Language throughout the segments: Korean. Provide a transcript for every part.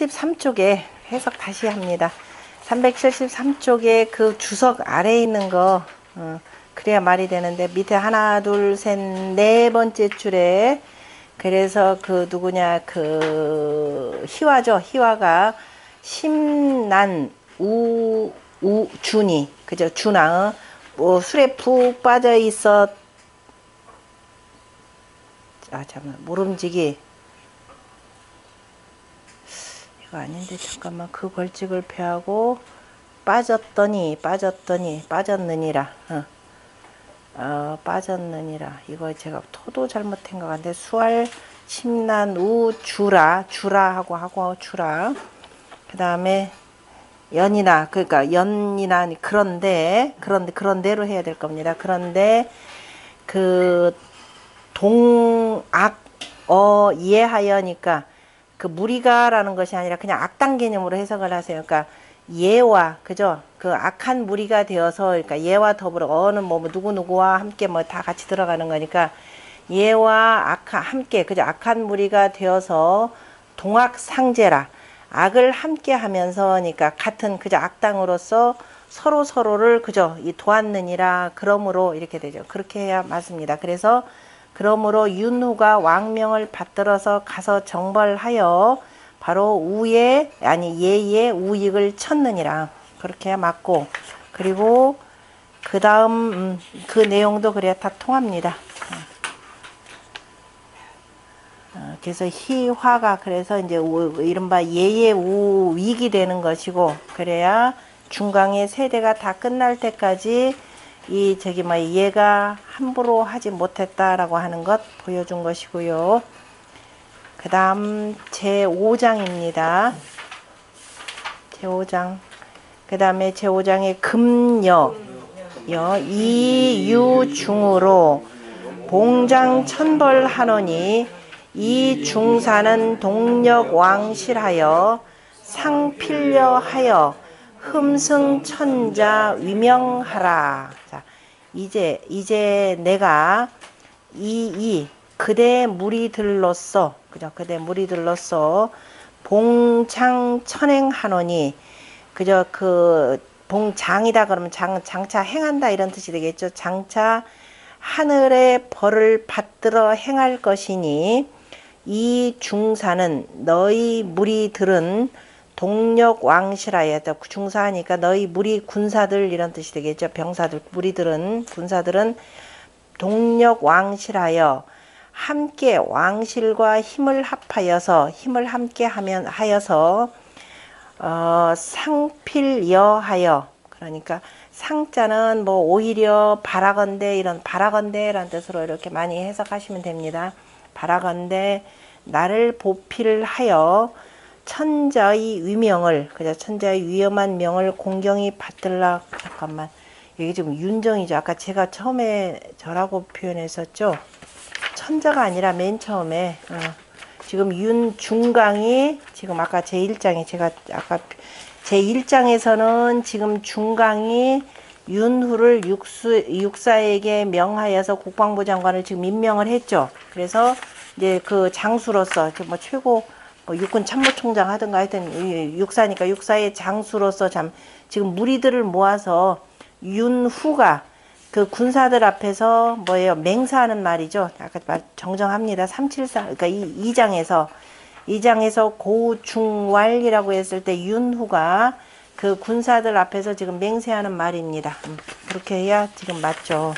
373쪽에 해석 다시 합니다. 373쪽에 그 주석 아래에 있는 거 그래야 말이 되는데, 밑에 하나 둘 셋 네 번째 줄에, 그래서 그 누구냐, 그 희화죠. 희화가 심난 준이, 그죠? 준아, 뭐 술에 푹 빠져 있어. 잠깐만, 모름지기 이거 아닌데, 잠깐만, 그 걸찍을 패하고 빠졌느니라. 빠졌느니라. 이거 제가 토도 잘못한 것 같은데, 수알 심난 주라하고 주라. 그 다음에 연이나, 그러니까 연이나, 그런데로 해야 될 겁니다. 그런데 그 이해하여니까 그 무리가라는 것이 아니라 그냥 악당 개념으로 해석을 하세요. 그러니까 예와, 그죠? 그 악한 무리가 되어서, 그러니까 예와 더불어 어느 누구누구와 함께 다 같이 들어가는 거니까, 예와 함께, 그죠? 악한 무리가 되어서 동악상제라. 악을 함께 하면서, 그러니까 같은, 그죠? 악당으로서 서로를, 그죠? 도왔느니라. 그러므로 이렇게 되죠. 그렇게 해야 맞습니다. 그래서 그러므로 윤후가 왕명을 받들어서 가서 정벌하여 바로 예의 우익을 쳤느니라. 그렇게 해야 맞고, 그리고 그 다음 그 내용도 그래야 다 통합니다. 그래서 희화가, 그래서 이제 이른바 예의 우익이 되는 것이고, 그래야 중강의 세대가 다 끝날 때까지 얘가 함부로 하지 못했다라고 하는 것 보여준 것이고요. 그 다음 제5장입니다. 제5장. 그 다음에 제5장의 금여 이유중으로 봉장 천벌하노니, 이 중사는 동력왕실하여 상필려하여 흠승천자 위명하라. 자, 이제 내가 그대 무리들로서, 그죠? 그대 무리들로서 봉장 천행하노니, 그죠? 그 봉장이다 그러면 장차 행한다 이런 뜻이 되겠죠. 장차 하늘의 벌을 받들어 행할 것이니, 이 중사는 너희 무리들은 동력왕실하여, 중사하니까 너희 무리 군사들 이런 뜻이 되겠죠. 병사들, 무리들은, 군사들은 동력왕실하여 함께 왕실과 힘을 합하여서, 힘을 함께 하여서 상필여하여, 그러니까 상자는 오히려 바라건대라는 뜻으로 이렇게 많이 해석하시면 됩니다. 바라건대 나를 보필하여 천자의 위명을, 그죠? 천자의 위엄한 명을 공경히 받들라. 잠깐만, 여기 지금 윤정이죠. 아까 제가 처음에 저라고 표현했었죠. 천자가 아니라 맨 처음에 지금 윤중강이, 지금 아까 제1장에 아까 제1장에서는 지금 중강이 윤후를 육사에게 명하여서 국방부 장관을 지금 임명을 했죠. 그래서 이제 그 장수로서 최고 육군 참모총장 하든가 하여튼 육사니까 육사의 장수로서 지금 무리들을 모아서 윤후가 그 군사들 앞에서 맹사하는 말이죠. 아까 정정합니다. 373, 그러니까 2장에서 고중왈이라고 했을 때 윤후가 그 군사들 앞에서 지금 맹세하는 말입니다. 그렇게 해야 지금 맞죠.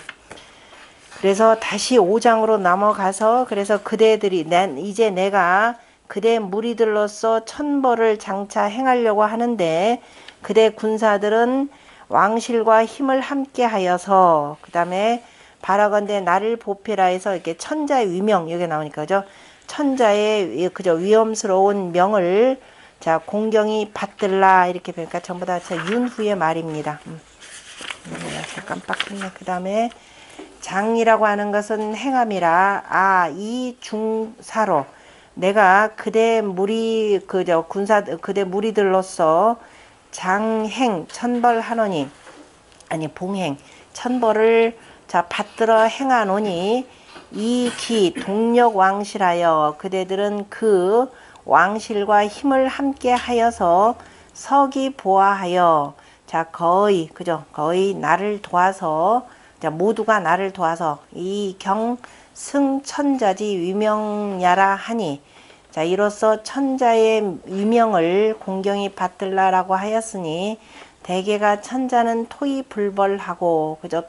그래서 다시 5장으로 넘어가서, 그래서 그대들이 이제 내가 그대 무리들로서 천벌을 장차 행하려고 하는데, 그대 군사들은 왕실과 힘을 함께 하여서, 그 다음에 바라건대 나를 보필하여서, 이렇게 천자의 위명, 여기 나오니까, 그죠? 천자의, 그죠? 위엄스러운 명을, 자, 공경히 받들라. 이렇게 보니까 전부 다 윤후의 말입니다. 깜빡했네. 그 다음에 장이라고 하는 것은 행함이라. 이 중사로 내가 그대 그대 무리들로서 장행 천벌하노니, 아니 봉행 천벌을 받들어 행하노니, 이 동력왕실하여 그대들은 그 왕실과 힘을 함께 하여서 서기 보아하여. 자, 거의, 그죠? 거의 나를 도와서, 자, 모두가 나를 도와서 이 경승천자지 위명야라 하니. 자, 이로써 천자의 위명을 공경히 받들라라고 하였으니, 대개가 천자는 토이 불벌하고, 그죠?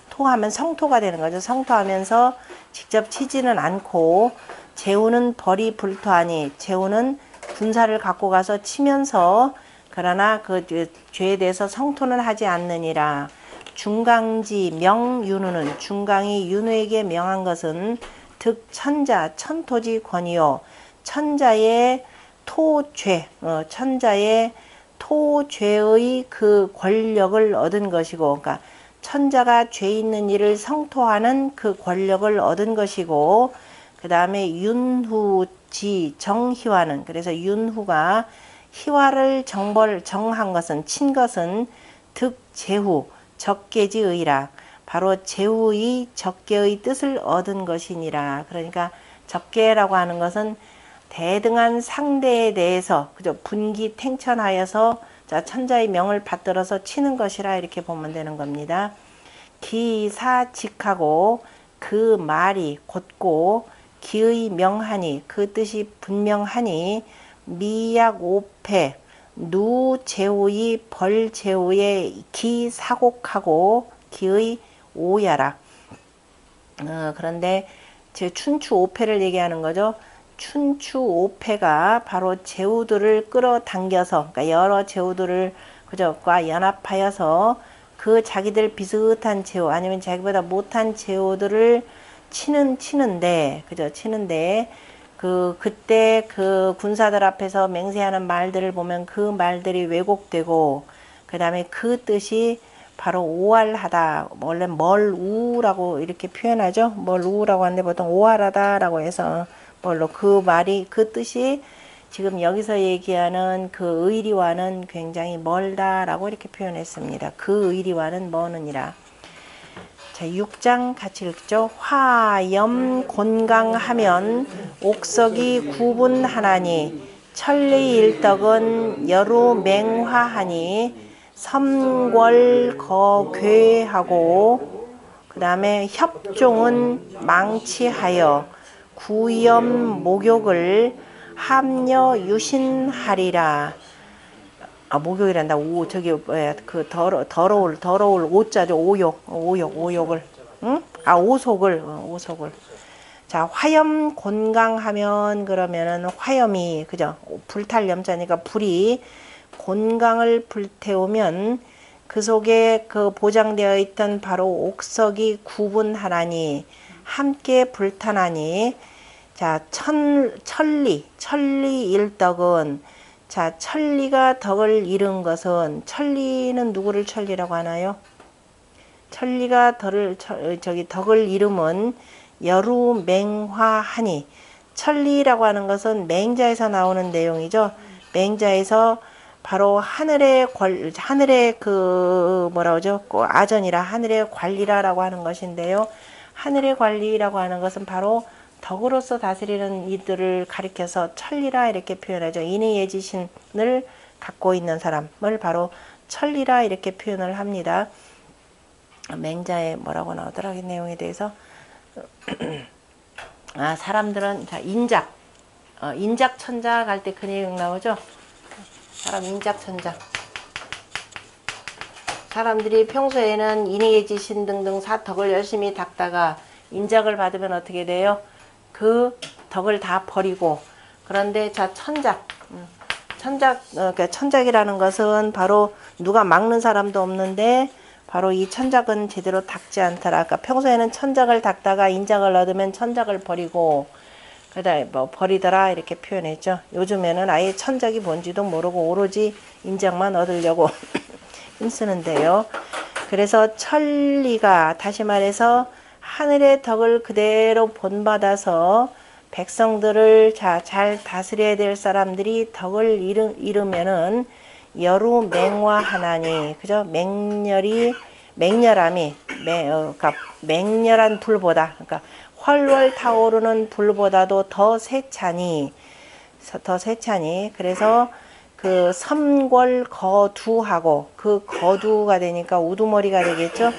토하면 성토가 되는 거죠. 성토하면서 직접 치지는 않고, 제우는 벌이 불토하니, 제우는 군사를 갖고 가서 치면서, 그러나 그 죄에 대해서 성토는 하지 않느니라. 중강지 명윤우는, 중강이 윤우에게 명한 것은 득 천자 천토지 권이요, 천자의 토죄, 천자의 토죄의 그 권력을 얻은 것이고, 그러니까 천자가 죄 있는 일을 성토하는 그 권력을 얻은 것이고, 그 다음에 윤후지 정희화는, 그래서 윤후가 희화를 정한 것은, 친 것은 득제후 적계지의라. 바로 제후의 적계의 뜻을 얻은 것이니라. 그러니까 적계라고 하는 것은 대등한 상대에 대해서, 그죠? 분기탱천하여서, 자, 천자의 명을 받들어서 치는 것이라, 이렇게 보면 되는 겁니다. 기사직하고 그 말이 곧고, 기의 명하니 그 뜻이 분명하니, 미약오패 누제후의 벌제후의 기사곡하고 기의 오야라. 그런데 제 춘추오패를 얘기하는 거죠. 춘추오패가 바로 제후들을 끌어당겨서, 그러니까 여러 제후들을 그저과 연합하여서 그 자기들 비슷한 제후 아니면 자기보다 못한 제후들을 치는데, 그죠? 치는데 그때 그 군사들 앞에서 맹세하는 말들을 보면 그 말들이 왜곡되고, 그 다음에 그 뜻이 바로 오할하다. 원래 멀우라고 이렇게 표현하죠. 멀우라고 하는데 보통 오할하다라고 해서 뭘로 그 말이, 그 뜻이 지금 여기서 얘기하는 그 의리와는 굉장히 멀다라고 이렇게 표현했습니다. 그 의리와는 머느니라. 자, 6장 같이 읽죠. 화염 곤강하면 옥석이 구분하나니, 천리일덕은 여루 맹화하니, 섬궐거괴하고, 그 다음에 협종은 망치하여 구염 목욕을 함려 유신하리라. 아, 목욕이란다. 저기 뭐야, 그 더러울 오자죠. 오욕을, 응? 아, 오속을. 자, 화염 곤강하면, 그러면은 화염이, 그죠? 불탈 염자니까 불이 곤강을 불태우면 그 속에 그 보장되어 있던 바로 옥석이 구분하나니, 함께 불타나니. 자, 천리일덕은, 자, 천리가 덕을 이룬 것은, 천리는 누구를 천리라고 하나요? 천리가 덕을 이름은 여루 맹화하니, 천리라고 하는 것은 맹자에서 나오는 내용이죠. 맹자에서 바로 하늘의 그 뭐라 그러죠? 아전이라, 하늘의 관리라라고 하는 것인데요. 하늘의 관리라고 하는 것은 바로 덕으로서 다스리는 이들을 가리켜서 천리라 이렇게 표현하죠. 인의 예지신을 갖고 있는 사람을 바로 천리라 이렇게 표현을 합니다. 맹자에 뭐라고 나오더라, 이 내용에 대해서. 아, 사람들은, 자, 인작천자 갈 때 그 내용 나오죠. 사람 인작천자. 사람들이 평소에는 인의예지신 등등 사덕을 열심히 닦다가 인작을 받으면 어떻게 돼요? 그 덕을 다 버리고. 그런데 자, 그러니까 천작이라는 것은 바로 누가 막는 사람도 없는데 바로 이 천작은 제대로 닦지 않더라. 그러니까 평소에는 천작을 닦다가 인작을 얻으면 천작을 버리고, 그다음에 뭐 버리더라 이렇게 표현했죠. 요즘에는 아예 천작이 뭔지도 모르고 오로지 인작만 얻으려고 힘쓰는데요. 그래서 천리가, 다시 말해서 하늘의 덕을 그대로 본받아서 백성들을 잘 다스려야 될 사람들이 덕을 이루면은 여루 맹화하나니, 그죠? 맹렬함이, 그러니까 맹렬한 불보다, 그러니까 훨훨 타오르는 불보다도 더 세차니. 더 세차니. 그래서 그 섬궐거두하고 그 거두가 되니까 우두머리가 되겠죠.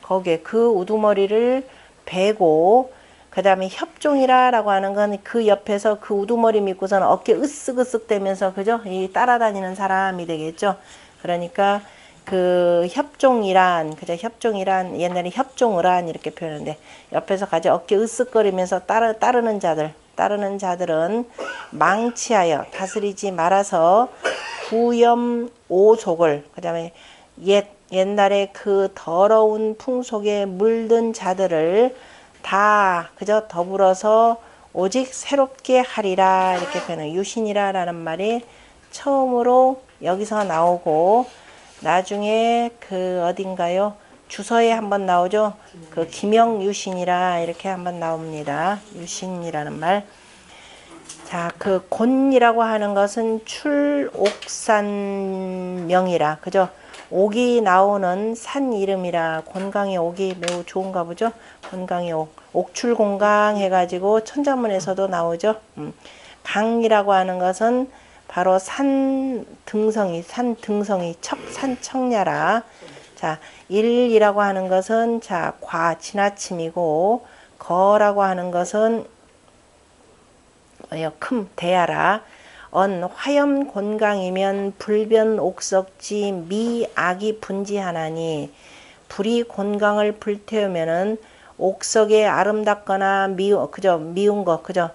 거기에 그 우두머리를 베고, 그 다음에 협종이라라고 하는 건 그 옆에서 그 우두머리 믿고서는 어깨 으쓱으쓱 대면서, 그죠? 이 따라다니는 사람이 되겠죠. 그러니까 그 협종이란, 그죠? 협종이란, 옛날에 협종을한 이렇게 표현하는데, 옆에서 같이 어깨 으쓱거리면서 따르는 자들은 망치하여 다스리지 말아서 구염오속을, 그 다음에 옛날에 그 더러운 풍속에 물든 자들을 다, 그저 더불어서 오직 새롭게 하리라, 이렇게 표현해요. 유신이라 라는 말이 처음으로 여기서 나오고, 나중에 그 어딘가요? 주서에 한번 나오죠. 그 김영유신이라 이렇게 한번 나옵니다. 유신이라는 말. 자, 그 곤이라고 하는 것은 출옥산명이라, 그죠? 옥이 나오는 산 이름이라, 곤강의 옥이 매우 좋은가 보죠. 곤강의 옥, 옥출곤강 해가지고 천자문에서도 나오죠. 강이라고 하는 것은 바로 산 등성이 산청야라. 자, 일이라고 하는 것은 자, 지나침이고, 거라고 하는 것은 큼 대야라. 화염 곤강이면 불변 옥석지 미악이 분지하나니, 불이 곤강을 불태우면은 옥석에 아름답거나 미운 것, 그죠?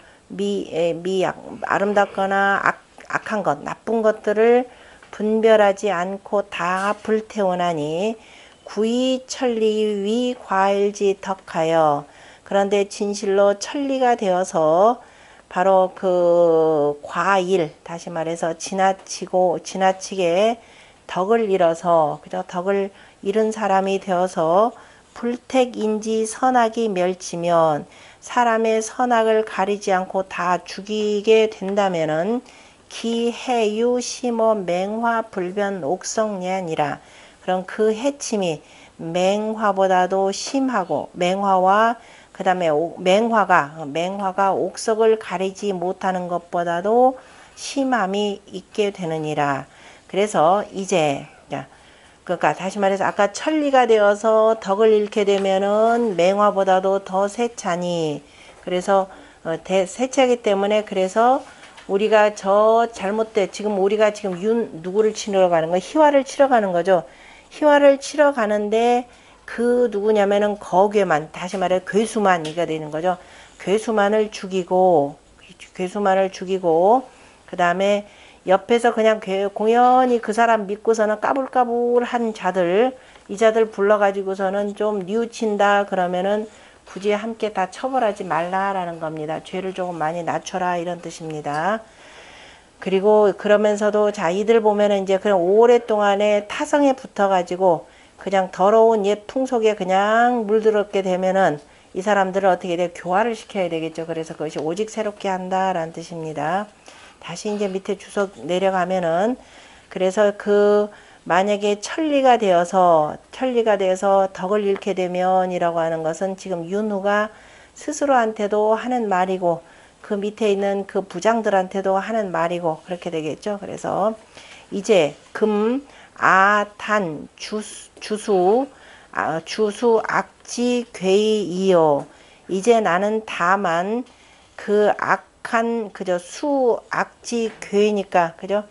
아름답거나 악한 것, 나쁜 것들을 분별하지 않고 다 불태우나니, 구이천리 위 과일지 덕하여. 그런데 진실로 천리가 되어서 바로 그 과일, 다시 말해서 지나치게 덕을 잃어서, 그죠? 덕을 잃은 사람이 되어서 불택인지 선악이 멸치면, 사람의 선악을 가리지 않고 다 죽이게 된다면은 기해유 심어 맹화 불변 옥성년이라. 그럼 그 해침이 맹화보다도 심하고, 맹화와 그 다음에 맹화가 옥석을 가리지 못하는 것보다도 심함이 있게 되느니라. 그래서 이제, 그러니까 다시 말해서 아까 천리가 되어서 덕을 잃게 되면은 맹화보다도 더 세차니, 그래서 세차기 때문에, 그래서 우리가 우리가 지금 누구를 치러 가는 거예요? 희화를 치러 가는 거죠. 희화를 치러 가는데 그 누구냐면은 거괴만, 다시 말해 괴수만이가 되는 거죠. 괴수만을 죽이고 그 다음에 옆에서 그냥 공연히 그 사람 믿고서는 까불까불한 자들, 이 자들 불러가지고서는 좀 뉘우친다 그러면은 굳이 함께 다 처벌하지 말라라는 겁니다. 죄를 조금 많이 낮춰라, 이런 뜻입니다. 그리고 그러면서도 자, 이들 보면은 이제 그냥 오랫동안에 타성에 붙어가지고 그냥 더러운 옛 풍속에 그냥 물들었게 되면은 이 사람들을 어떻게 돼? 교화를 시켜야 되겠죠. 그래서 그것이 오직 새롭게 한다라는 뜻입니다. 다시 이제 밑에 주석 내려가면은, 그래서 만약에 천리가 되어서 덕을 잃게 되면이라고 하는 것은 지금 윤후가 스스로한테도 하는 말이고, 그 밑에 있는 그 부장들한테도 하는 말이고, 그렇게 되겠죠. 그래서 이제 아탄 주수 악지 괴이이요. 이제 나는 다만 그 악한, 그저 악지 괴이니까, 그죠?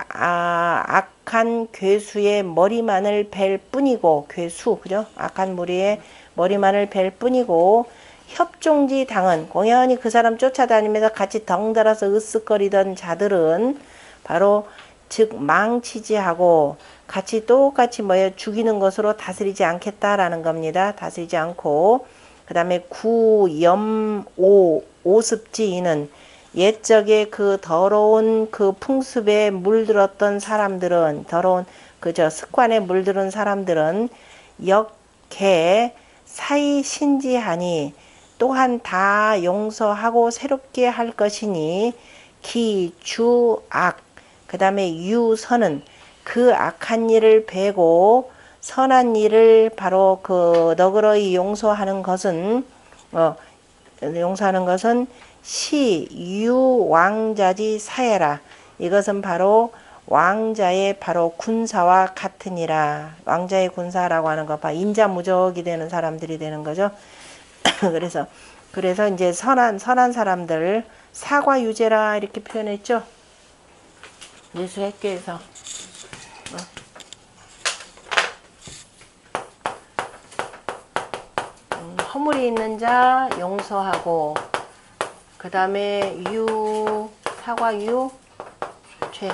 악한 괴수의 머리만을 벨 뿐이고, 그죠? 악한 무리의 머리만을 벨 뿐이고, 협종지 당은, 공연히 그 사람 쫓아다니면서 같이 덩달아서 으쓱거리던 자들은 바로 즉 망치지하고 같이 똑같이 죽이는 것으로 다스리지 않겠다라는 겁니다. 다스리지 않고, 그 다음에 오습지인은 옛적에 그 더러운 그 풍습에 물들었던 사람들은, 더러운 습관에 물들은 사람들은 역개 사이 신지하니 또한 다 용서하고 새롭게 할 것이니, 기주악, 그 다음에 유선은 그 악한 일을 베고 선한 일을 바로 너그러이 용서하는 것은 용서하는 것은 시, 유, 왕자지 사해라. 이것은 바로 왕자의 바로 군사와 같으니라. 왕자의 군사라고 하는 거 봐. 인자무적이 되는 사람들이 되는 거죠. 그래서 이제 선한 사람들 사과유제라 이렇게 표현했죠. 예수학교에서 허물이 있는 자 용서하고, 그 다음에 사과유 죄.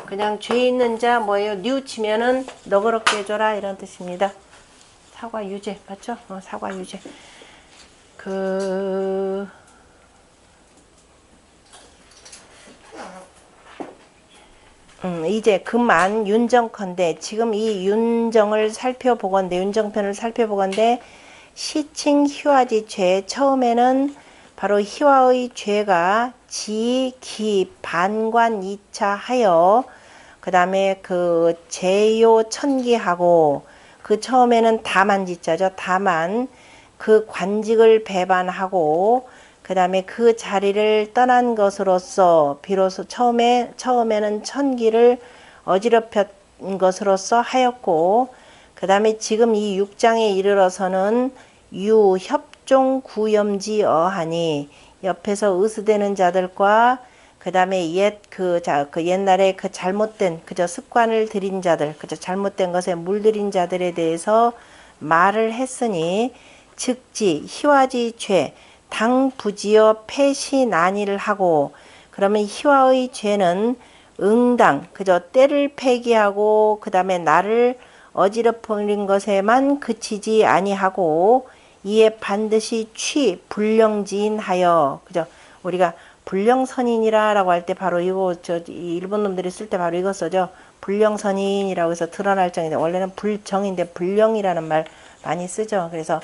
그냥 죄 있는 자 뭐예요? 뉘우치면은 너그럽게 해줘라 이런 뜻입니다. 사과유제 맞죠? 사과유제. 이제 그만 윤정컨대, 지금 이 윤정을 살펴보건대, 윤정편을 살펴보건대, 시칭 희화지 죄, 처음에는 바로 희화의 죄가 지, 기, 반관 2차 하여, 그 다음에 그 제요 천기하고, 그 처음에는 다만지자죠. 다만 그 관직을 배반하고, 그 다음에 그 자리를 떠난 것으로서 비로소 처음에는 천기를 어지럽힌 것으로서 하였고, 그 다음에 지금 이 6장에 이르러서는 협종 구염지 어하니, 옆에서 의스대는 자들과 그 다음에 옛날에 그 잘못된 습관을 들인 자들, 잘못된 것에 물들인 자들에 대해서 말을 했으니, 즉지 희화지 죄 당부지어 폐시난이를 하고, 그러면 희화의 죄는 응당 때를 폐기하고 그 다음에 나를 어지럽힌 것에만 그치지 아니하고, 이에 반드시 불령지인하여, 우리가 불령선인이라고 할 때 바로 이거 일본 놈들이 쓸 때 바로 이거 써죠. 불령선인이라고 해서 드러날 정인데, 원래는 불정인데 불령이라는 말 많이 쓰죠. 그래서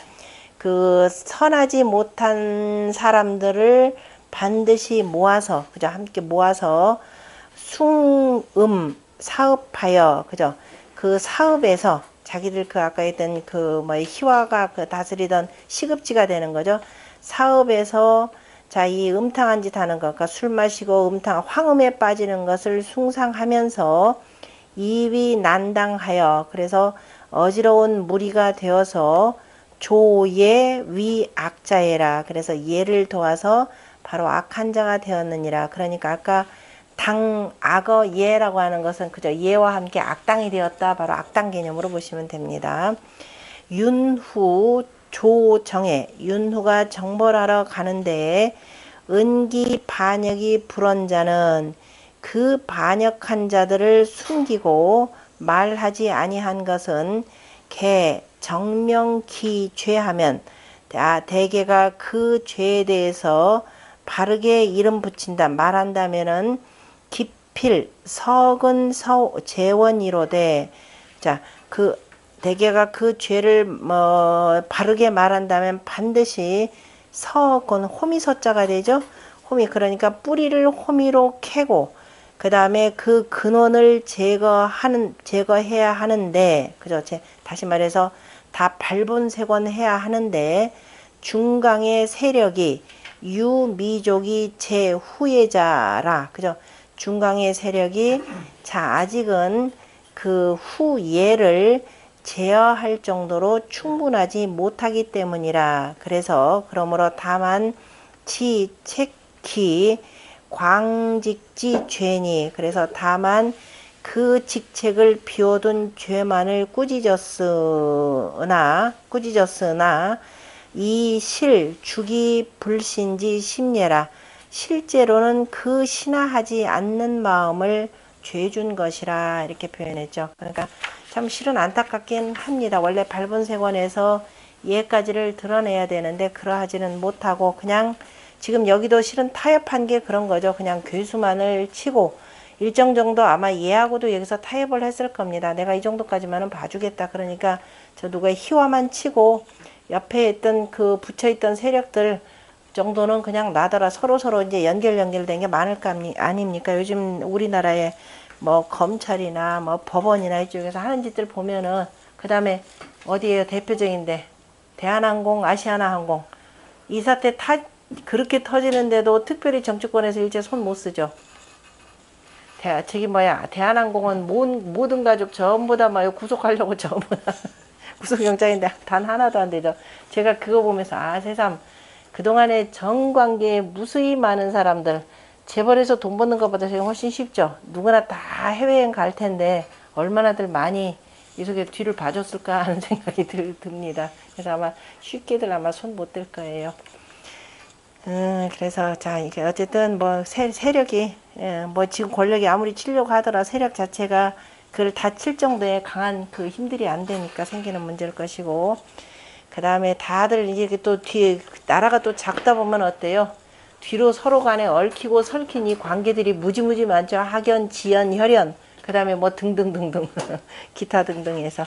그 선하지 못한 사람들을 반드시 모아서, 함께 모아서 사업하여, 그 사업에서 자기들 아까 했던 희화가 다스리던 시급지가 되는 거죠. 사업에서 이 음탕한 짓 하는 것, 그러니까 술 마시고 황음에 빠지는 것을 숭상하면서 이위 난당하여, 그래서 어지러운 무리가 되어서 조예 위 악자예라. 그래서 예를 도와서 바로 악한 자가 되었느니라. 그러니까 아까 악어 예라고 하는 것은 예와 함께 악당이 되었다. 바로 악당 개념으로 보시면 됩니다. 윤후 조정해, 윤후가 정벌하러 가는데 은기 반역이 불언 자는 그 반역한 자들을 숨기고 말하지 아니한 것은 개 정명기 죄하면, 대개가 그 죄에 대해서 바르게 이름 붙인다, 말한다면은 기필 석은 재원이로되, 대개가 그 죄를 바르게 말한다면 반드시 석은 호미서자가 되죠. 호미, 그러니까 뿌리를 호미로 캐고, 그 다음에 그 근원을 제거해야 하는데, 다시 말해서 다 발본색원해야 하는데, 중강의 세력이 유미족이 제 후예자라. 중강의 세력이 아직은 그 후예를 제어할 정도로 충분하지 못하기 때문이라. 그러므로 다만 책히 광직지 죄니, 그래서 다만 그 직책을 비워둔 죄만을 꾸짖었으나 이 주기 불신지 심예라. 실제로는 그 신하하지 않는 마음을 죄준 것이라 이렇게 표현했죠. 그러니까 참 실은 안타깝긴 합니다. 원래 발본색원에서 예까지를 드러내야 되는데 그러하지는 못하고 그냥 지금 여기도 실은 타협한 게 그런 거죠. 그냥 괴수만을 치고 일정 정도 아마 예하고도 여기서 타협을 했을 겁니다. 내가 이 정도까지만은 봐주겠다. 그러니까 저 누구의 희화만 치고 옆에 있던 그 붙여있던 세력들 정도는 그냥 놔둬라. 서로 이제 연결된 게 많을 거 아닙니까? 요즘 우리나라에 뭐 검찰이나 뭐 법원이나 이쪽에서 하는 짓들 보면은, 그 다음에 어디에요? 대표적인데 대한항공, 아시아나항공 이 사태 그렇게 터지는데도 특별히 정치권에서 일제 손 못 쓰죠. 대한항공은 모든 가족 전부 다 막 구속하려고 전부 다 구속영장인데 단 하나도 안 되죠. 제가 그거 보면서 세상 그동안에 정관계에 무수히 많은 사람들 재벌에서 돈 버는 것보다 훨씬 쉽죠. 누구나 다 해외여행 갈 텐데 얼마나들 많이 이 속에 뒤를 봐줬을까 하는 생각이 듭니다. 그래서 아마 쉽게들 아마 손 못 댈 거예요. 그래서 자 이게 어쨌든 뭐 세력이 뭐 지금 권력이 아무리 치려고 하더라 세력 자체가 그걸 다 칠 정도의 강한 그 힘들이 안 되니까 생기는 문제일 것이고, 그 다음에 다들 이제 또 뒤에 나라가 또 작다 보면 어때요? 뒤로 서로 간에 얽히고 설킨 이 관계들이 무지무지 많죠. 학연, 지연, 혈연, 그 다음에 뭐 등등등등 기타 등등해서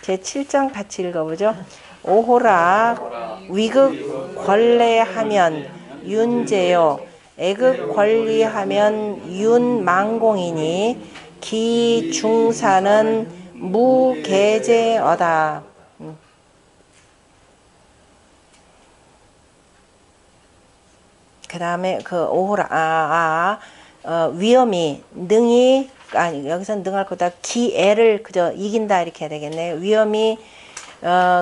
제 7장 같이 읽어보죠. 오호라 위극 권례하면 윤제요 애극 권리하면 윤망공이니 기중사는 무계제어다. 그 다음에 그 오호라 위험이 능히 여기서 능할 거다 기애를 그저 이긴다 이렇게 해야 되겠네. 위험이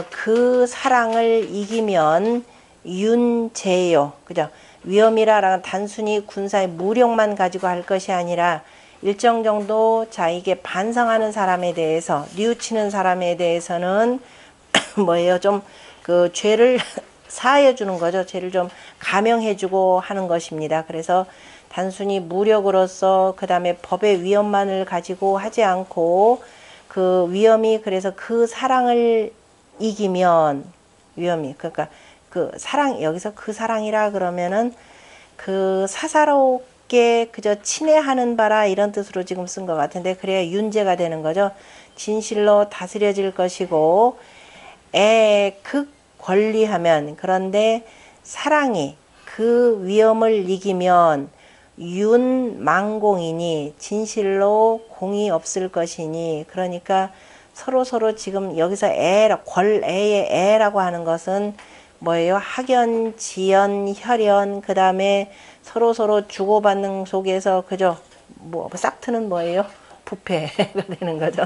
그 사랑을 이기면 윤제요. 그죠? 위험이라는 단순히 군사의 무력만 가지고 할 것이 아니라 일정 정도 이게 반성하는 사람에 대해서 뉘우치는 사람에 대해서는 뭐예요? 좀 그 죄를 사하여 주는 거죠. 죄를 좀 감형해 주고 하는 것입니다. 그래서 단순히 무력으로서 그 다음에 법의 위험만을 가지고 하지 않고 그 위험이 그래서 그 사랑을 이기면 위험이 그러니까 그 사랑 여기서 그 사랑이라 그러면은 그 사사롭게 그저 친애하는 바라 이런 뜻으로 지금 쓴 것 같은데 그래야 윤제가 되는 거죠. 진실로 다스려질 것이고 극 권리하면 그런데 사랑이 그 위험을 이기면 윤망공이니 진실로 공이 없을 것이니 그러니까 서로 지금 여기서 권애의 애라고 하는 것은 뭐예요? 학연, 지연, 혈연 그 다음에 서로 주고받는 속에서 그죠? 뭐 싹트는 뭐예요? 부패가 되는 거죠.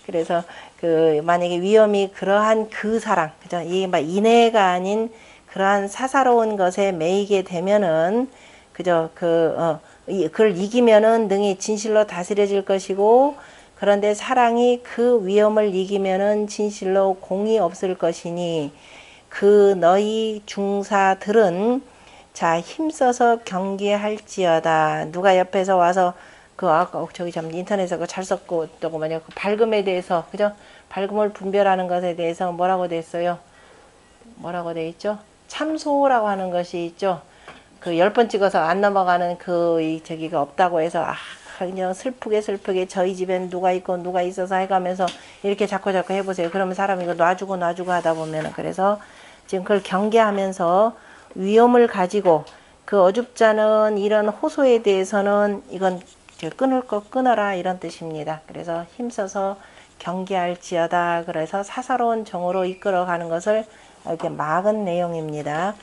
그래서 그 만약에 위험이 그러한 그 사랑, 그죠? 이게 막 인애가 아닌 그러한 사사로운 것에 매이게 되면은 그죠? 그걸 이기면은 능히 진실로 다스려질 것이고 그런데 사랑이 그 위험을 이기면은 진실로 공이 없을 것이니 그 너희 중사들은 자 힘써서 경계할지어다. 누가 옆에서 와서 저기 참 인터넷에 잘 썼고 또 뭐냐 그 밝음에 대해서 그죠? 밝음을 분별하는 것에 대해서 뭐라고 돼 있어요? 뭐라고 돼 있죠? 참소라고 하는 것이 있죠. 그 10번 찍어서 안 넘어가는 저기가 없다고 해서 그냥 슬프게 저희 집엔 누가 있고 누가 있어서 해가면서 이렇게 자꾸 해보세요. 그러면 사람이 이거 놔주고 하다 보면은 그래서 지금 그걸 경계하면서 위험을 가지고 그 어줍잖은 이런 호소에 대해서는 이건 끊을 거 끊어라 이런 뜻입니다. 그래서 힘써서 경계할지어다. 그래서 사사로운 정으로 이끌어가는 것을 이렇게 막은 내용입니다.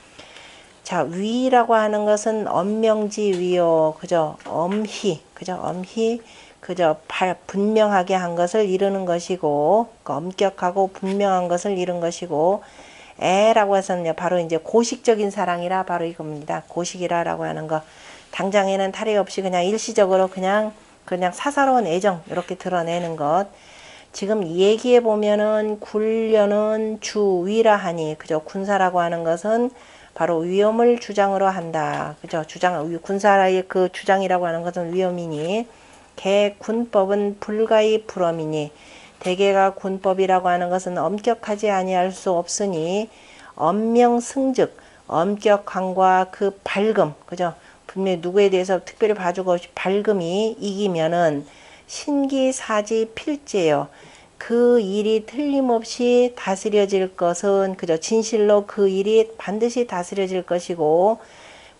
자, 위라고 하는 것은 엄명지 위요. 그죠? 엄희. 그죠? 엄희. 그죠? 분명하게 한 것을 이루는 것이고, 엄격하고 분명한 것을 이룬 것이고, 애라고 해서는 바로 이제 고식적인 사랑이라 바로 이겁니다. 고식이라고 하는 거. 당장에는 탈의 없이 그냥 일시적으로 그냥 사사로운 애정 이렇게 드러내는 것. 지금 얘기해 보면은 군련은 주위라 하니 그죠? 군사라고 하는 것은 바로 위험을 주장으로 한다. 그죠? 군사의 그 주장이라고 하는 것은 위험이니 군법은 불가히 불엄이니 대개가 군법이라고 하는 것은 엄격하지 아니할 수 없으니 엄명승즉 엄격함과 그 밝음 그죠? 분명히 누구에 대해서 특별히 봐주고 밝음이 이기면은 신기사지 필제요. 그 일이 틀림없이 다스려질 것은 그저 진실로 그 일이 반드시 다스려질 것이고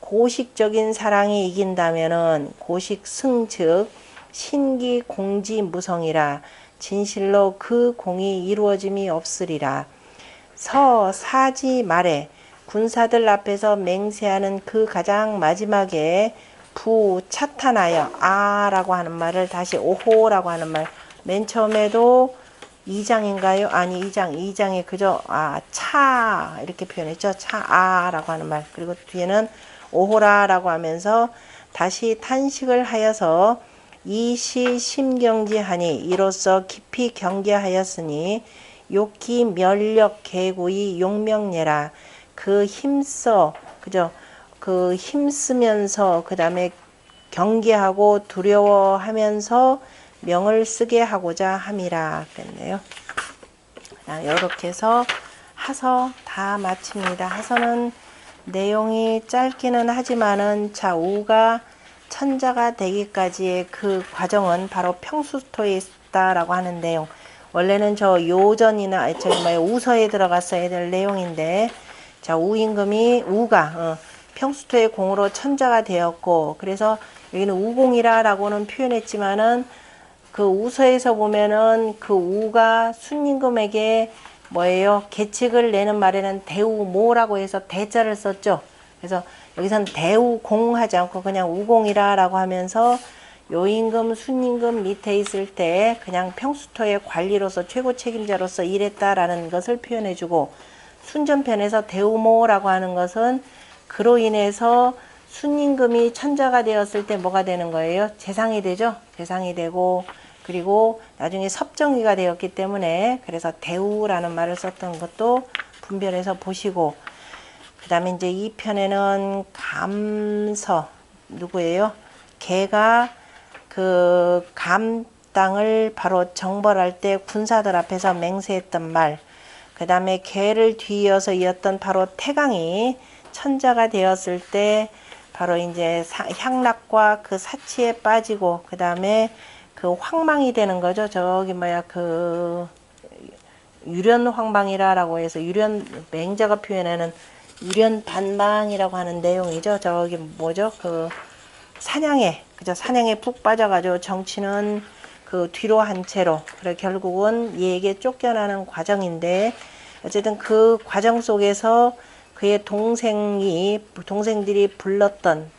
고식적인 사랑이 이긴다면은 고식승 즉 신기공지무성이라 진실로 그 공이 이루어짐이 없으리라. 사지 말에 군사들 앞에서 맹세하는 그 가장 마지막에 차탄하여 라고 하는 말을 다시 오호라고 하는 말, 맨 처음에도 2장인가요? 아니 2장에 그저 차 이렇게 표현했죠. 라고 하는 말. 그리고 뒤에는 오호라라고 하면서 다시 탄식을 하여서 이시 심경지하니 이로써 깊이 경계하였으니 욕기 멸력 개구이 용명례라. 그 힘써 그죠? 그 힘쓰면서 그 다음에 경계하고 두려워하면서 명을 쓰게 하고자 함이라 그랬네요. 이렇게 해서 하서 다 마칩니다. 하서는 내용이 짧기는 하지만은 자 우가 천자가 되기까지의 그 과정은 바로 평수토에 있다라고 하는 내용. 원래는 저 요전이나 우서에 들어갔어야 될 내용인데 자 우임금이 우가 평수토의 공으로 천자가 되었고 그래서 여기는 우공이라고는 표현했지만은 그 우서에서 보면은 그 우가 순임금에게 뭐예요? 계책을 내는 말에는 대우모라고 해서 대자를 썼죠. 그래서 여기서는 대우공하지 않고 그냥 우공이라고 하면서 요임금, 순임금 밑에 있을 때 그냥 평수토의 관리로서 최고 책임자로서 일했다라는 것을 표현해주고 순전편에서 대우모라고 하는 것은 그로 인해서 순임금이 천자가 되었을 때 뭐가 되는 거예요? 재상이 되죠. 재상이 되고 그리고 나중에 섭정위가 되었기 때문에 그래서 대우라는 말을 썼던 것도 분별해서 보시고 그 다음에 이제 이 편에는 감서 누구예요? 걔가 그 감 땅을 바로 정벌할 때 군사들 앞에서 맹세했던 말 그 다음에 걔를 뒤이어서 이었던 바로 태강이 천자가 되었을 때 바로 이제 향락과 그 사치에 빠지고 그 다음에 그 황망이 되는 거죠. 저기 그 유련 황망이라고 해서 유련 맹자가 표현하는 유련 반망이라고 하는 내용이죠. 저기 뭐죠? 그 사냥에 그죠? 사냥에 푹 빠져가지고 정치는 그 뒤로 한 채로 그래 결국은 얘에게 쫓겨나는 과정인데 어쨌든 그 과정 속에서 그의 동생들이 불렀던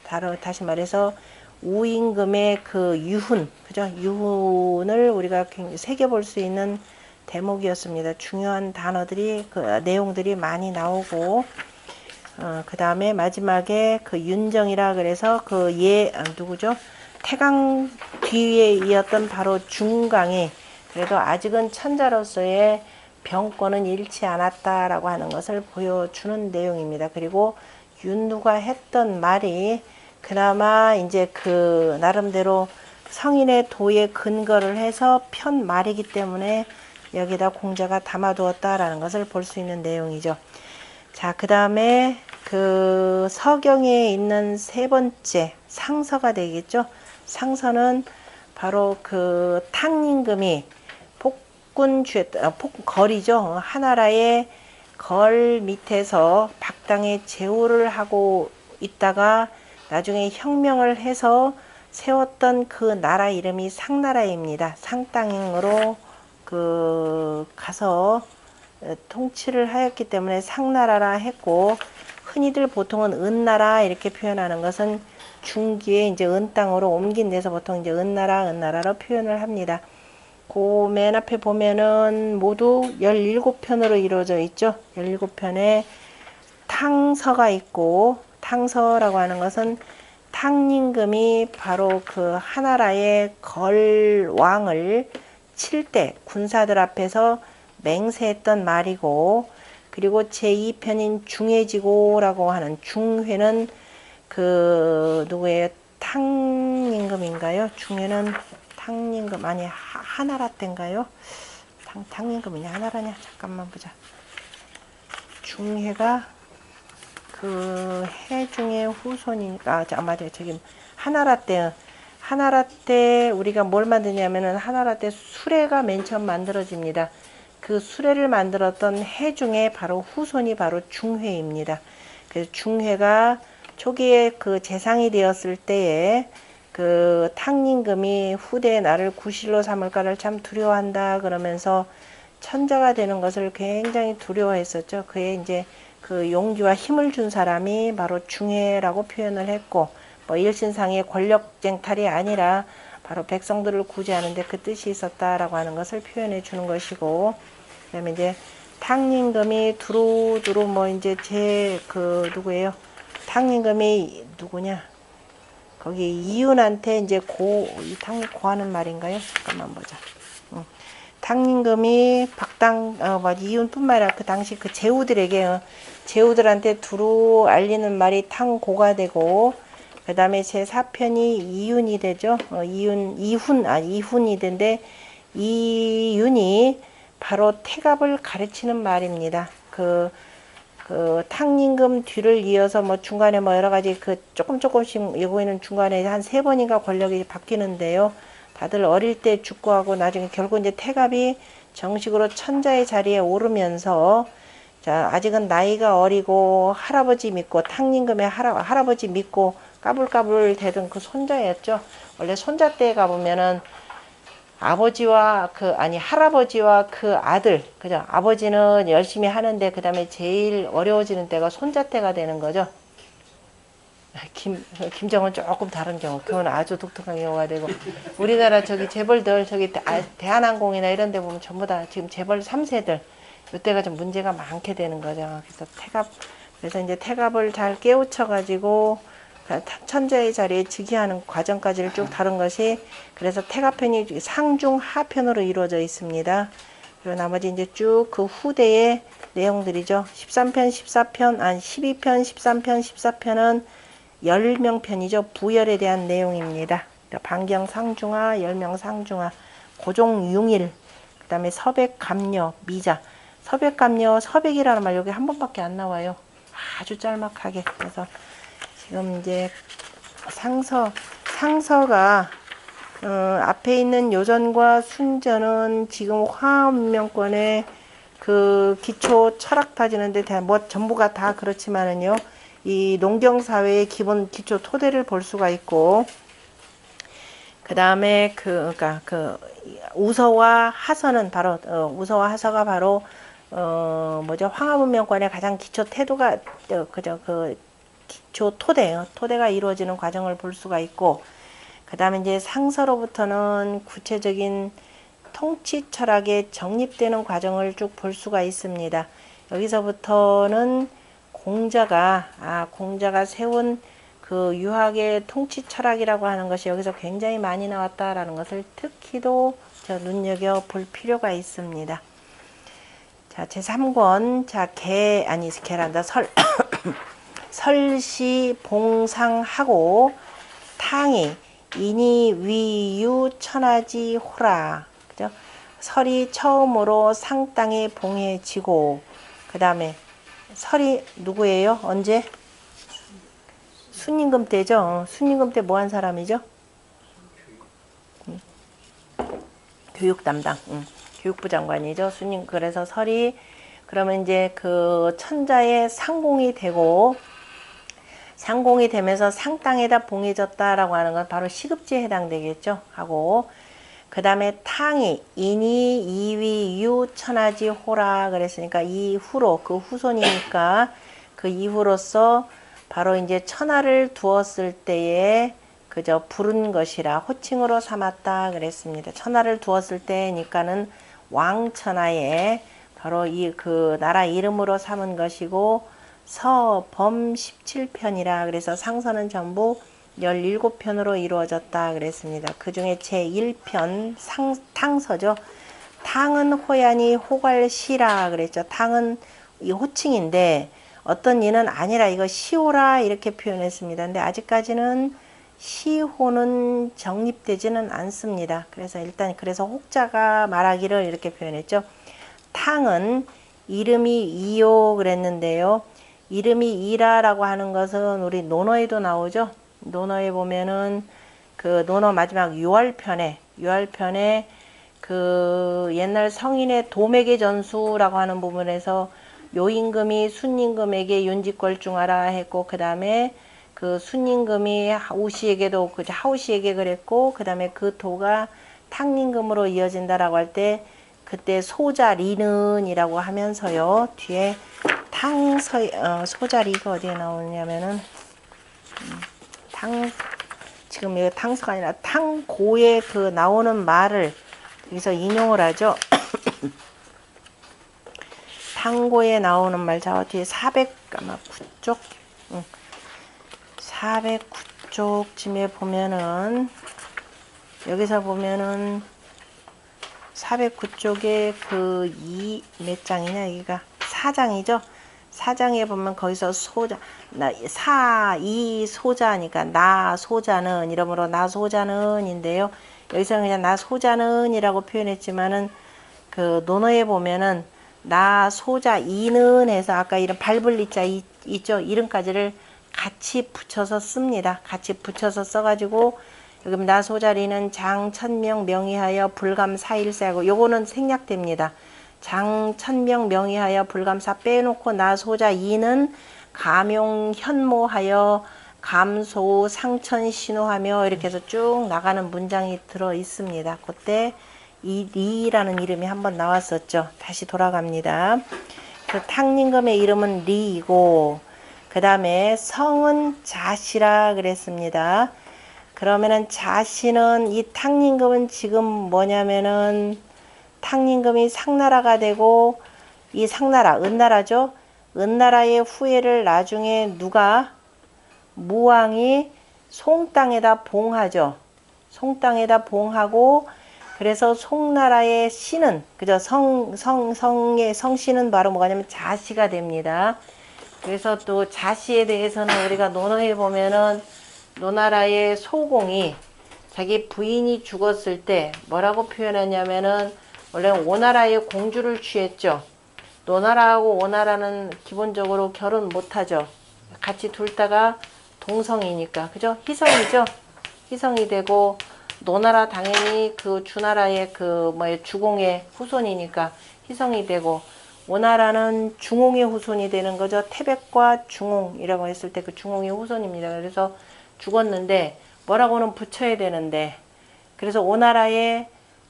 다시 말해서 우임금의 그 유훈 그죠? 유훈을 우리가 새겨볼 수 있는 대목이었습니다. 중요한 단어들이 그 내용들이 많이 나오고 그 다음에 마지막에 그 윤정이라 그래서 그 누구죠? 태강 뒤에 이었던 바로 중강이 그래도 아직은 천자로서의 병권은 잃지 않았다라고 하는 것을 보여주는 내용입니다. 그리고 윤누가 했던 말이 그나마 이제 그 나름대로 성인의 도에 근거를 해서 편 말이기 때문에 여기다 공자가 담아두었다라는 것을 볼 수 있는 내용이죠. 자, 그 다음에 그 서경에 있는 세 번째 상서가 되겠죠. 상서는 바로 그 탕임금이 거리죠. 하나라의 걸 밑에서 박당에 제후를 하고 있다가 나중에 혁명을 해서 세웠던 그 나라 이름이 상나라입니다. 상땅으로 그 가서 통치를 하였기 때문에 상나라라 했고 흔히들 보통은 은나라 이렇게 표현하는 것은 중기에 이제 은땅으로 옮긴 데서 보통 이제 은나라로 표현을 합니다. 그 맨 앞에 보면은 모두 17편으로 이루어져 있죠. 17편에 탕서가 있고 탕서라고 하는 것은 탕임금이 바로 그 하나라의 걸왕을 칠 때 군사들 앞에서 맹세했던 말이고 그리고 제2편인 중해지고라고 하는 중회는 그 누구의 탕임금인가요? 중회는 탕임금 아니 하나라 때인가요? 탕임금이냐 하나라냐? 잠깐만 보자. 중회가 그 해중의 후손이니까 맞아요. 저기 하나라 때 우리가 뭘 만드냐면은 하나라 때 수레가 맨 처음 만들어집니다. 그 수레를 만들었던 해중의 바로 후손이 바로 중회입니다. 그래서 중회가 초기에 그 재상이 되었을 때에 그 탕임금이 후대에 나를 구실로 삼을까를 참 두려워한다 그러면서 천자가 되는 것을 굉장히 두려워했었죠. 그의 이제 그 용기와 힘을 준 사람이 바로 중해라고 표현을 했고, 뭐 일신상의 권력 쟁탈이 아니라 바로 백성들을 구제하는데 그 뜻이 있었다라고 하는 것을 표현해 주는 것이고, 그다음에 이제 탕림금이 두루두루 뭐 이제 제 그 누구예요? 탕림금이 누구냐? 거기 이윤한테 이제 고하는 말인가요? 잠깐만 보자. 탕림금이 이윤뿐만 아니라 그 당시 그 제후들에게 제후들한테 두루 알리는 말이 탕고가 되고, 그 다음에 제 4편이 이윤이 되죠. 이훈이 되는데, 이윤이 바로 태갑을 가르치는 말입니다. 그 탕림금 뒤를 이어서 뭐 중간에 뭐 여러 가지 그 조금씩 예고에는 중간에 한 3번인가 권력이 바뀌는데요. 다들 어릴 때 죽고 하고 나중에 결국 이제 태갑이 정식으로 천자의 자리에 오르면서, 자, 아직은 나이가 어리고 할아버지 믿고 탕림금의 할아버지 믿고 까불까불 대던 그 손자였죠. 원래 손자 때 가보면은 할아버지와 그 아들, 그죠? 아버지는 열심히 하는데, 그 다음에 제일 어려워지는 때가 손자 때가 되는 거죠. 김정은 조금 다른 경우, 그건 아주 독특한 경우가 되고, 우리나라 재벌들, 대한항공이나 이런 데 보면 전부 다 지금 재벌 3세들, 이때가 좀 문제가 많게 되는 거죠. 그래서 이제 태갑을 잘 깨우쳐가지고, 천자의 자리에 즉위하는 과정까지를 쭉 다룬 것이, 그래서 태갑편이 상중하편으로 이루어져 있습니다. 그리고 나머지 이제 쭉 그 후대의 내용들이죠. 13편, 12편, 13편, 14편은 열명편이죠. 부열에 대한 내용입니다. 반경 상중하, 열명 상중하, 고종 융일, 그 다음에 서백감려, 미자. 서백이라는 말 여기 한 번밖에 안 나와요. 아주 짤막하게. 그래서 지금 이제 상서가 앞에 있는 요전과 순전은 지금 화엄명권의 그 기초 철학 다지는데 대한 뭐 전부가 다 그렇지만은요, 이 농경사회의 기본 기초 토대를 볼 수가 있고, 그 다음에 그러니까 우서와 하서는 바로 우서와 하서가 바로 황하문명권의 가장 기초 태도가 기초 토대가 이루어지는 과정을 볼 수가 있고, 그 다음에 이제 상서로부터는 구체적인 통치 철학에 정립되는 과정을 쭉 볼 수가 있습니다. 여기서부터는 공자가 세운 그 유학의 통치 철학이라고 하는 것이 여기서 굉장히 많이 나왔다라는 것을 특히도 눈여겨 볼 필요가 있습니다. 자, 제3권, 설시 봉상하고 탕이 인이 위유 천하지 호라. 그죠? 설이 처음으로 상땅에 봉해지고, 그 다음에 설이 누구예요? 언제? 순임금 때죠. 순임금 때 뭐 한 사람이죠? 교육 담당. 교육부 장관이죠. 그래서 설이 그러면 이제 그 천자의 상공이 되면서 상땅에다 봉해졌다라고 하는 건 바로 시급제에 해당되겠죠. 하고, 그 다음에 탕이 인이 이위 유 천하지 호라 그랬으니까 이후로, 그 후손이니까 그 이후로서 바로 이제 천하를 두었을 때에 그저 부른 것이라 호칭으로 삼았다 그랬습니다. 천하를 두었을 때니까는 왕천하에 바로 그 나라 이름으로 삼은 것이고, 서범 17편이라 그래서 상서는 전부 17편으로 이루어졌다 그랬습니다. 그 중에 제1편 탕서죠. 탕은 호야니 호갈시라 그랬죠. 탕은 이 호칭인데 어떤 이는 아니라 이거 시호라 이렇게 표현했습니다. 근데 아직까지는 시호는 정립되지는 않습니다. 그래서 그래서 혹자가 말하기를 이렇게 표현했죠. 탕은 이름이 이요 그랬는데요. 이름이 이라라고 하는 것은 우리 논어에도 나오죠. 논어에 보면은 그 논어 마지막 유월편에 그 옛날 성인의 도매계 전수라고 하는 부분에서 요임금이 순임금에게 윤직걸 중하라 했고, 그 다음에 그 순임금이 하우시에게 그랬고, 그 다음에 그 도가 탕림금으로 이어진다라고 할 때 그때 소자리는이라고 하면서요. 뒤에 소자리가 어디에 나오냐면은 지금 이거 탕서가 아니라 탕고에 그 나오는 말을 여기서 인용을 하죠. 탕고에 나오는 말, 자, 뒤에 409쪽, 409쪽쯤에 보면은, 여기서 보면은, 409쪽에 몇 장이냐, 여기가 4장이죠? 4장에 보면 거기서 이 소자니까, 나 소자는, 이러므로 나 소자는 인데요. 여기서는 그냥 나 소자는 이라고 표현했지만은, 그 논어에 보면은, 나 소자 이는 해서 아까 이런 발불리자 있죠? 이름까지를 같이 붙여서 씁니다. 같이 붙여서 써가지고, 여기 나 소자리는 장 천명 명의하여 불감 사일세하고 요거는 생략됩니다. 장 천명 명의하여 불감사 빼놓고 나 소자 이는 감용 현모하여 감소 상천 신호하며 이렇게 해서 쭉 나가는 문장이 들어 있습니다. 그때 이 리라는 이름이 한번 나왔었죠. 다시 돌아갑니다. 그 탕림금의 이름은 리이고 그 다음에 성은 자시라 그랬습니다. 그러면은 자시는 이 탕림금은 지금 뭐냐면은 탕림금이 상나라가 되고 이 상나라 은나라죠. 은나라의 후예를 나중에 누가 무왕이 송땅에다 봉하죠. 송땅에다 봉하고 그래서 송나라의 신은 그죠 성의 성신은 바로 뭐냐면 자시가 됩니다. 그래서 또 자시에 대해서는 우리가 논어에 보면은 노나라의 소공이 자기 부인이 죽었을 때 뭐라고 표현하냐면은 원래 오나라의 공주를 취했죠. 노나라하고 오나라는 기본적으로 결혼 못하죠. 같이 둘 다가 동성이니까 그죠? 희성이죠. 희성이 되고 노나라 당연히 그 주나라의 주공의 후손이니까 희성이 되고 오나라는 중홍의 후손이 되는 거죠. 태백과 중홍이라고 했을 때 그 중홍의 후손입니다. 그래서 죽었는데 뭐라고는 붙여야 되는데 그래서 오나라의